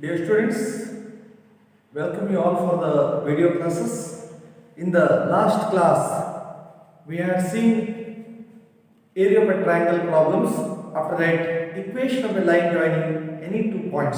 Dear students, welcome you all for the video classes. In the last class, we had seen area of a triangle problems. After that, equation of a line joining any two points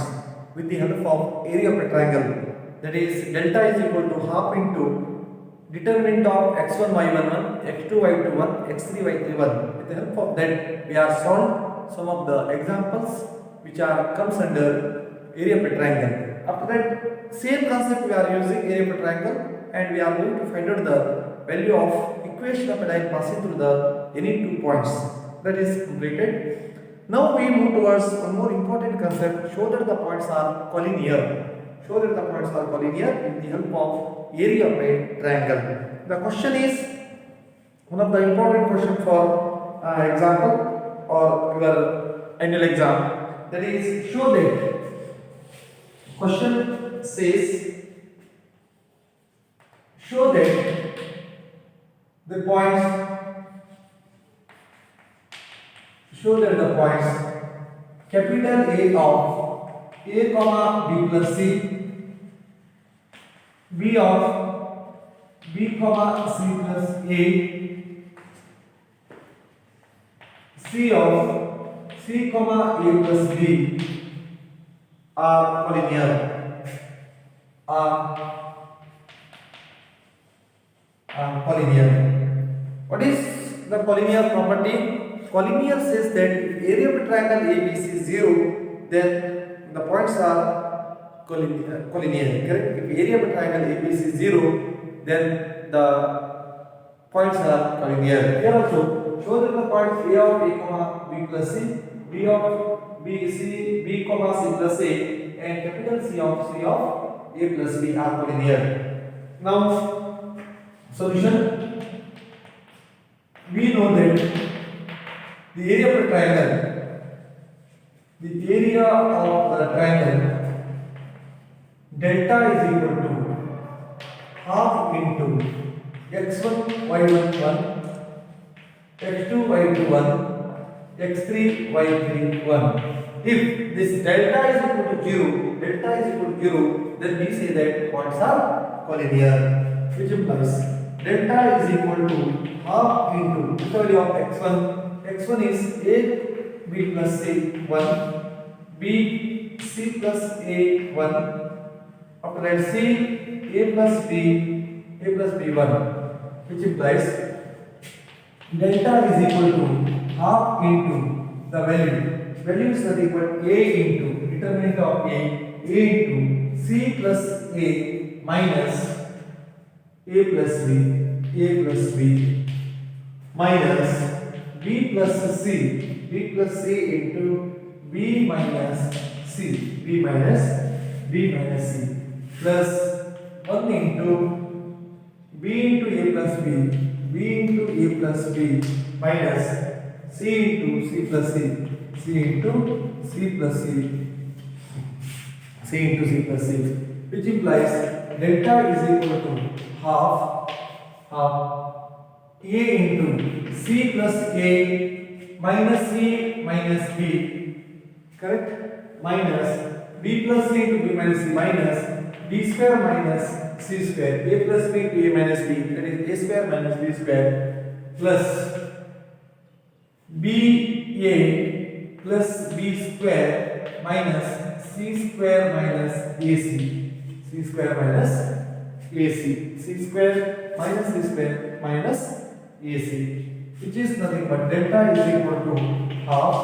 with the help of area of a triangle. That is, delta is equal to half into determinant of x1 y11, x2 y21, x3 y31. With the help of that, we have solved some of the examples which are comes under area of a triangle. After that, same concept we are using area of a triangle, and we are going to find out the value of equation of a line passing through the any two points. That is completed. Now we move towards one more important concept. Show that the points are collinear. Show that the points are collinear with the help of area of a triangle. The question is one of the important question for example or your annual exam. That is, show that question says show that the points capital A of A comma B plus C, B of B comma C plus A, C of C comma A plus B are collinear. Collinear. What is the collinear property? Collinear says that if area of a triangle ABC is 0, then the points are collinear. Correct? If area of a triangle ABC is 0, then the points are collinear. Here also, show that the points A of A comma B plus C, B of B comma C plus A, and capital C of A plus B are collinear. Now, solution. We know that the area of a triangle, delta is equal to half into x1 y11, x2 y21, x3 y31. If this delta is equal to 0, then we say that points are collinear, which implies delta is equal to half into the value of x1. x1 is a b plus c 1, b c plus a 1. After that, c a plus b 1, which implies delta is equal to half into the value is not equal to a into determinant of a into c plus a minus a plus b minus b plus c into b minus c plus 1 into b into a plus b into a plus b minus c into c plus c into c plus c, which implies delta is equal to half a into c plus a minus c minus b, correct, minus b plus c into b minus c minus b square minus c square, a plus b into a minus b, that is a square minus b square, plus ba plus b square minus c square minus ac, c square minus c square minus AC, which is nothing but delta is equal to half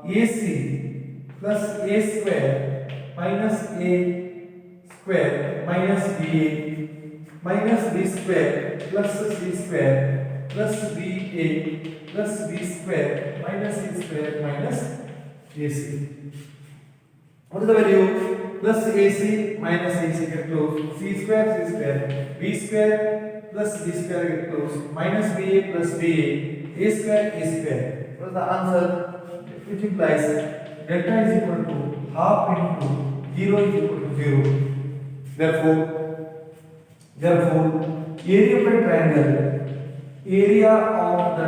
AC plus A square minus A square minus BA minus B square plus C square plus BA plus B square minus C square minus AC. What is the value? Plus AC minus AC get close. C square, B square plus B square get close. Minus BA plus BA, A square. What is the answer? Which implies delta is equal to half into 0 is equal to 0. Therefore, area of the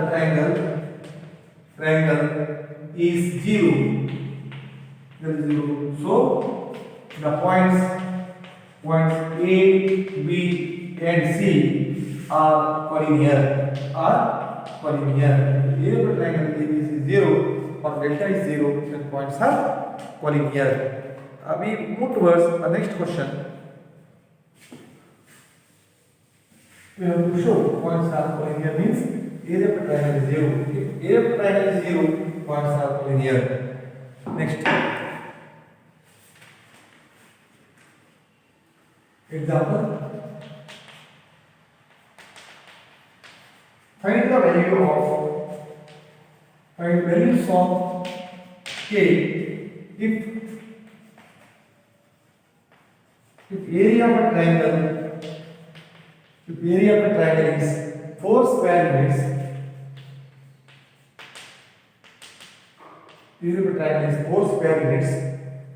triangle is 0. there is 0. So the points A, B and C are collinear. Area of the triangle ABC is 0 or delta is 0, then points are collinear. We move towards the next question. We have to show points are collinear means area of the triangle is 0. If area of the triangle is 0, points are collinear. Next example. Find values of k if area of a triangle is 4 square units. Area of a triangle is 4 square units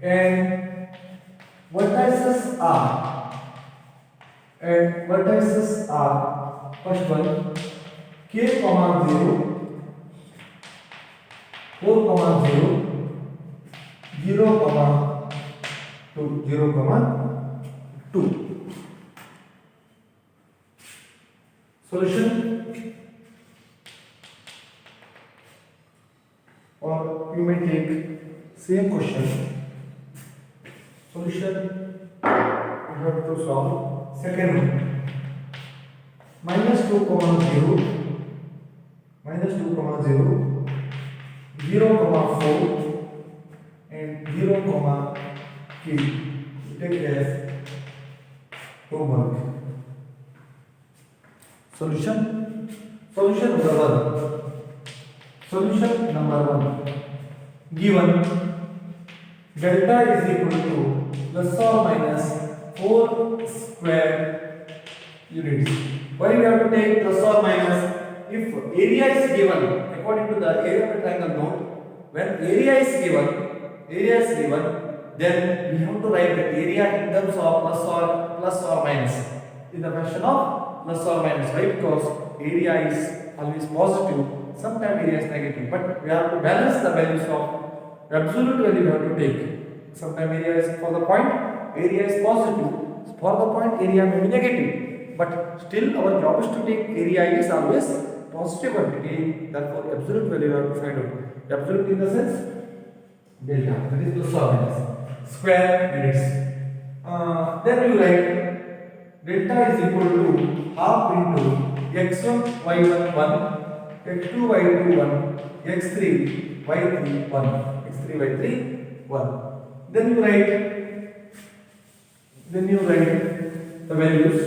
and vertices are first one k comma 0, 4 comma 0, 0 comma 2, 0 comma 2. Solution, or you may take same question. Solution, you have to solve second one. Minus 2 comma 0, 0 comma 4 and 0 comma k. You take as homework. Solution number 1. Given delta is equal to plus or minus 4 square units. Why we have to take plus or minus? If area is given according to the area of the triangle note, when area is given, then we have to write the area in terms of plus or minus, in the fashion of plus or minus. Why? Because area is always positive, sometimes area is negative, but we have to balance the values of absolute value we have to take. Sometimes area is for the point, area is positive, for the point area may be negative, but still our job is to take area is always positive quantity, therefore absolute value we have to find out. Absolute in the sense delta, that is plus or minus square units. Then you write delta is equal to half into x1 y1 1, x2 y2 1, x3 y3 1. Then you write the values.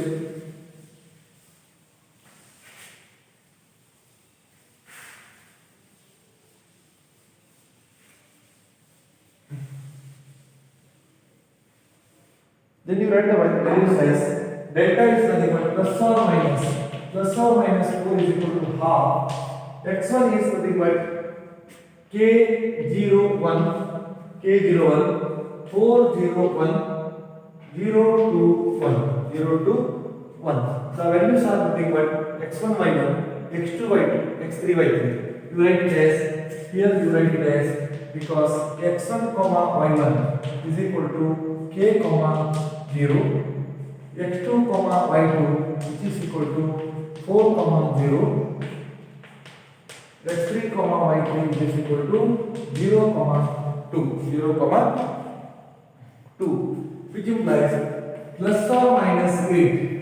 Then you write the values as delta is nothing but plus or minus 4 is equal to half. X1 is nothing but K01, 4, 0, 1, 0 to 1. The values are nothing but x1, y1, x2, y2, x3, y3. You write it as, here you write it as, because x1, y1 is equal to k, 0, x2, y2 which is equal to 4, 0, x3, y3 which is equal to 0, 2, which implies plus or minus 8.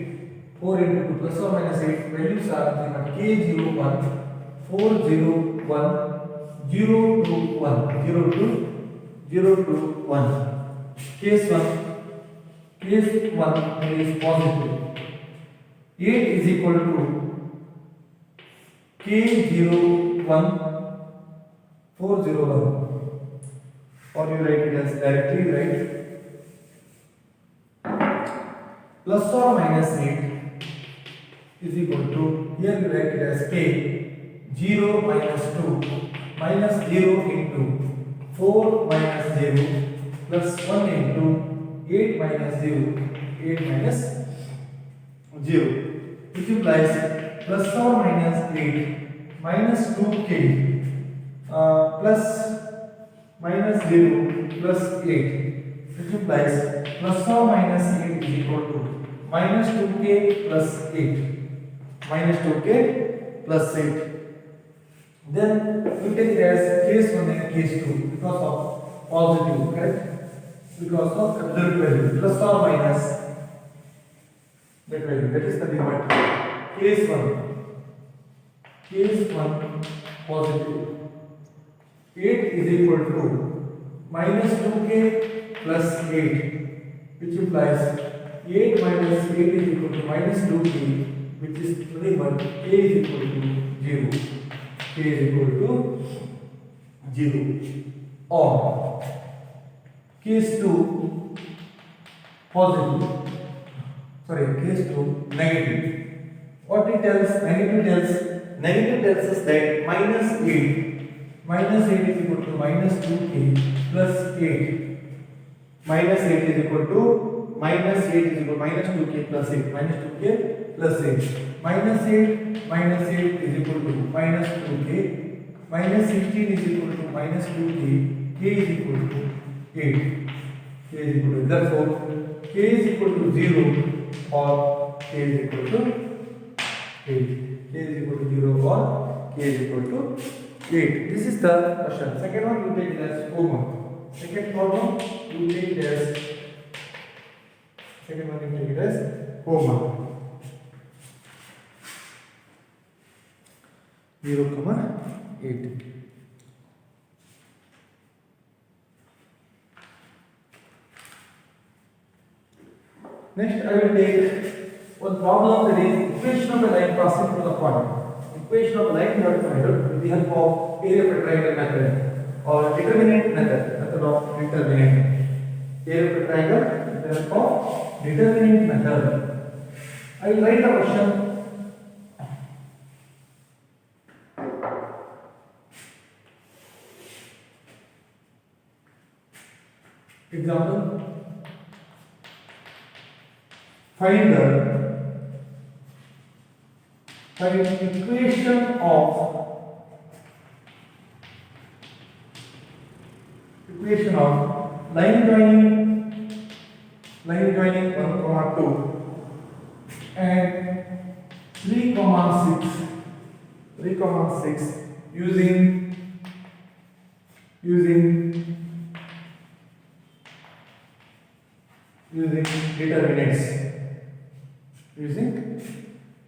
4 into 2 plus or minus 8 values are given k01, 4, 0, 1, 0 to 1, 0 to 1. Case 1 is positive. 8 is equal to K01, 401, or you write it as directly, right? Plus or minus 8 is equal to, here you write it as K 0 minus 2 minus 0 into 4 minus 0 plus 1 into 8 minus 0, 8 minus 0, which implies plus or minus 8 minus 2k plus minus 0 plus 8, which implies plus or minus 8 is equal to minus 2k plus 8. Minus 2k plus 8. Then we take it as case 1 and case 2 because of positive, correct? Because of absolute value, plus or minus that value, that is the limit. Case 1 positive. 8 is equal to minus 2k plus 8, which implies 8 minus 8 is equal to minus 2k, which is nothing but k is equal to 0. K is equal to 0. Or case 2 positive. Sorry, case 2 negative. What it tells? Negative tells us that minus 8 is equal to minus 2k plus 8. Minus 8 is equal to minus 2k plus 8. Minus 2k plus 8. Minus 8 is equal to minus 2k. Minus 16 is equal to minus 2k. K is equal to 8. K is equal to, therefore k is equal to 0 or k is equal to 8. K is equal to 0 or k is equal to 8. This is the question. Second one you take it as homework. Second problem you take it as homework. 0, 8. Next I will take one problem, that is equation of a line passing through the point. Equation of a line you have to find out with the help of area of a triangle method or determinant method of determinant. Area of a triangle with the help of determinant method. I will write the question. Example, find equation of line joining 1, 2 and 3, 6 using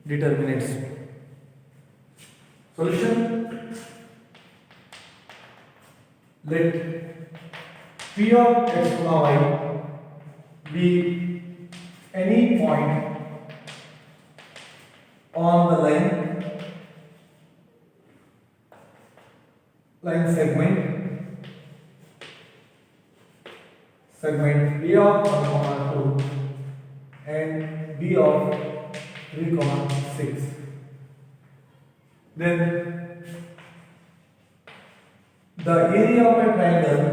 determinants. Solution: let P of x, y be any point on the line segment B of 1, 2 and B of 3, 6. Then the area of a triangle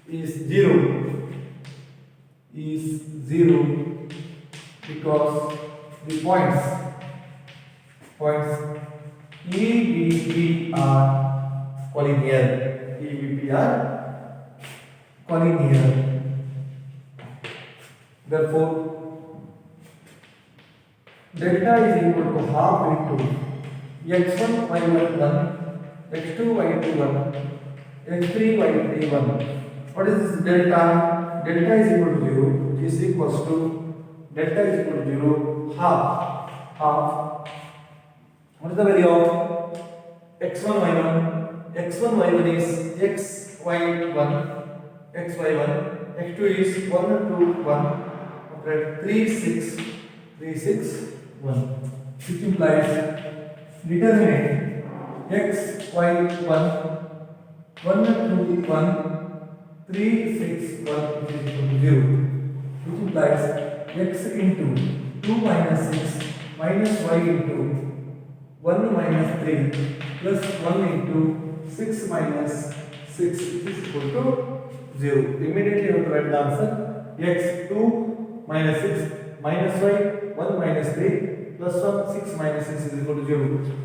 is 0 because the points EBP are collinear. Therefore, delta is equal to half into x1 y1 1, x2 y2 1, x3 y3 1. What is this delta? Delta is equal to 0, which is equals to delta is equal to 0 half. What is the value of x1 y1? x1 y1 is xy1, x2 is 1 2 1, 3 6 1, which implies determinant x y1 1 2 1 3 6 1 which is equal to 0, which implies x into 2 minus 6 minus y into 1 minus 3 plus 1 into 6 minus 6 which is equal to 0. Immediately you have to write the answer. X 2 minus 6 minus y 1 minus 3 plus 1, 6 minus 6 is equal to 0,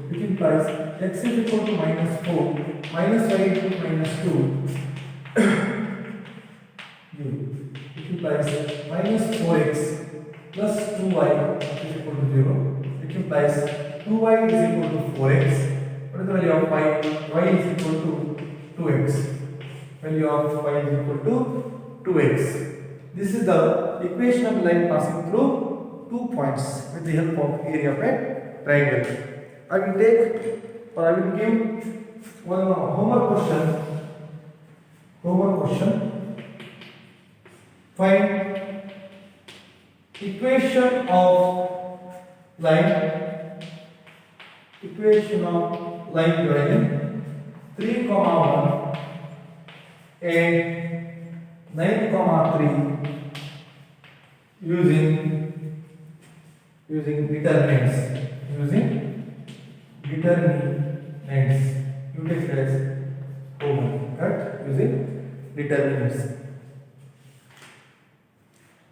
which implies x is equal to minus 4 minus y into minus 2 0, which implies minus 4x plus 2y is equal to 0, which implies 2y is equal to 4x. What is the value of y? Y is equal to 2x. Value of y is equal to 2x. This is the equation of line passing through 2 points with the help of area of a triangle. I will give one homework question. Find equation of line diagram 3, 1 and 9, 3 using determinants. You take it as homework, correct? Using determinants.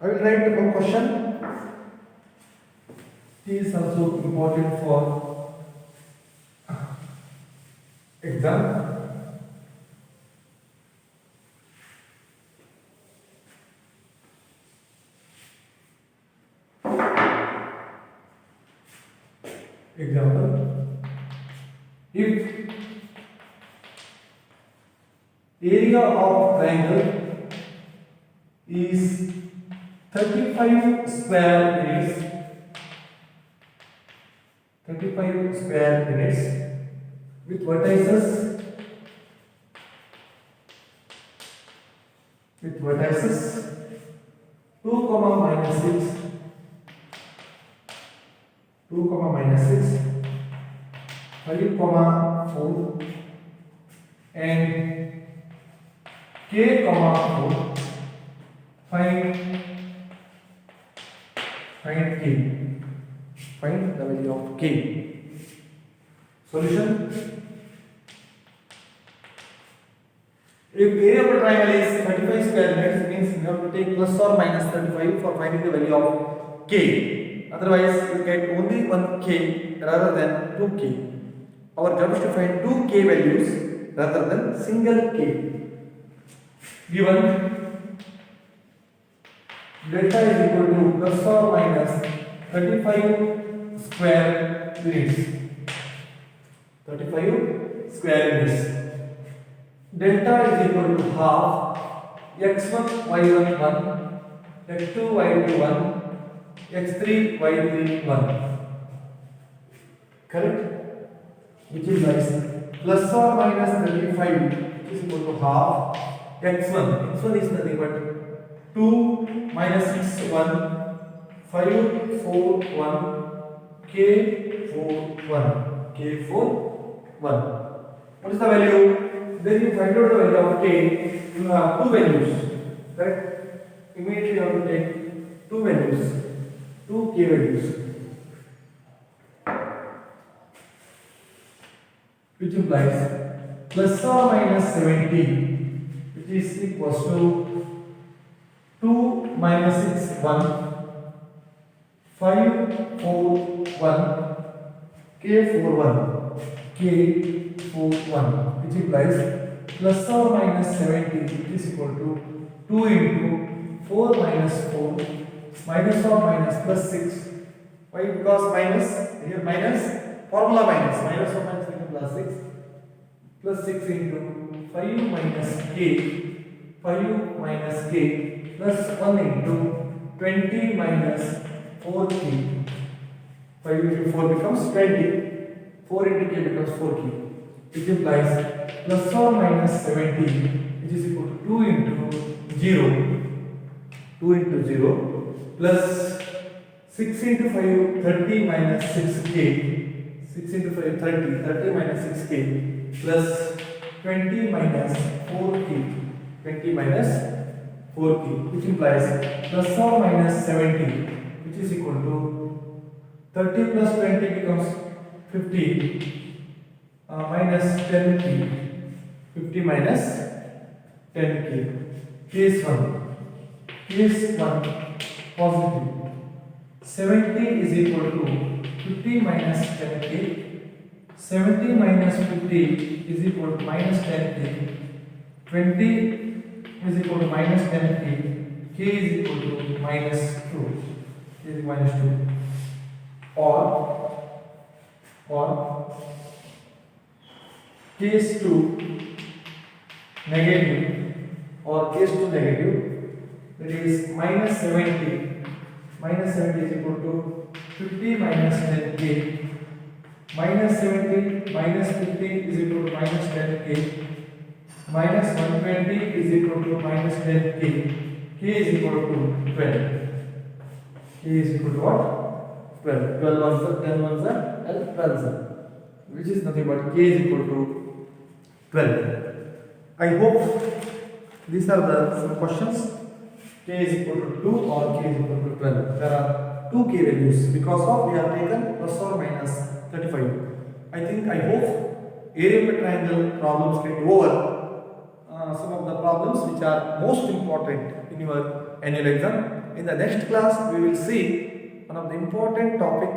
I will write one question. This is also important for exam. Example, if area of triangle is 35 square units with vertices 2, minus 6, 5, 4 and k, 4. Find k. Find the value of k. Solution: if area of a triangle is 35 square units, means you have to take plus or minus 35 for finding the value of k. Otherwise, you get only one k rather than 2k. Our job is to find 2k values rather than single k. Given delta is equal to plus or minus 35 square units. Delta is equal to half x1 y1 1, x2 y2 1, x3 y3 1. Correct? Which is like plus or minus 35, which is equal to half x1. x1 is nothing but 2 minus 6 1, 5 4 1, k 4 1, k 4 1. What is the value? Then you find out the value of k. You have two values, right? Immediately you have to take two values, two k values, which implies plus or minus 70, which is equals to 2 minus 6 1, 5 4 1, k 4 1, which implies plus or minus 70 is equal to 2 into 4 minus 4 minus or minus plus 6. Why? Because minus, here minus, formula minus or minus plus 6 into 5 minus k plus 1 into 20 minus 4k. 5 into 4 becomes 20, 4 into k becomes 4k, which implies plus or minus 70, which is equal to 2 into 0 plus 6 into 5 30 minus 6k, 6 into 5 30 minus 6k plus 20 minus 4k, which implies plus or minus 70, which is equal to 30 plus 20 becomes 50 minus 10k, 50 minus 10k. Case 1 positive. 70 is equal to 50 minus 10k. 70 minus 50 is equal to minus 10k. 20 is equal to minus 10k. K is equal to minus 2. K is minus 2. Or case 2 negative, or case 2 negative, that is minus 70. Minus 70 is equal to 50 minus 10k. Minus 70 minus 50 is equal to minus 10k. Minus 120 is equal to minus 10k. K is equal to 12. K is equal to what? 12. 12 ones are 10 ones are 12, which is nothing but k is equal to 12. I hope these are the some questions. K is equal to 2 or k is equal to 12. There are two k values because of we have taken plus or minus 35. I hope area of a triangle problems get over some of the problems which are most important in your annual exam. In the next class, we will see one of the important topic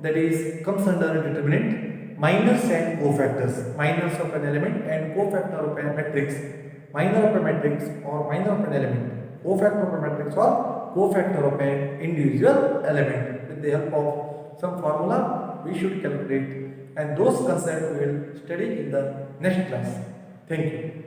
that is comes under determinant, minors and cofactors. Minors of an element and cofactor of a matrix. Minor of a matrix or minor of an element. Cofactor of a matrix or cofactor of an individual element. With the help of some formula, we should calculate, and those concepts we will study in the next class. Thank you.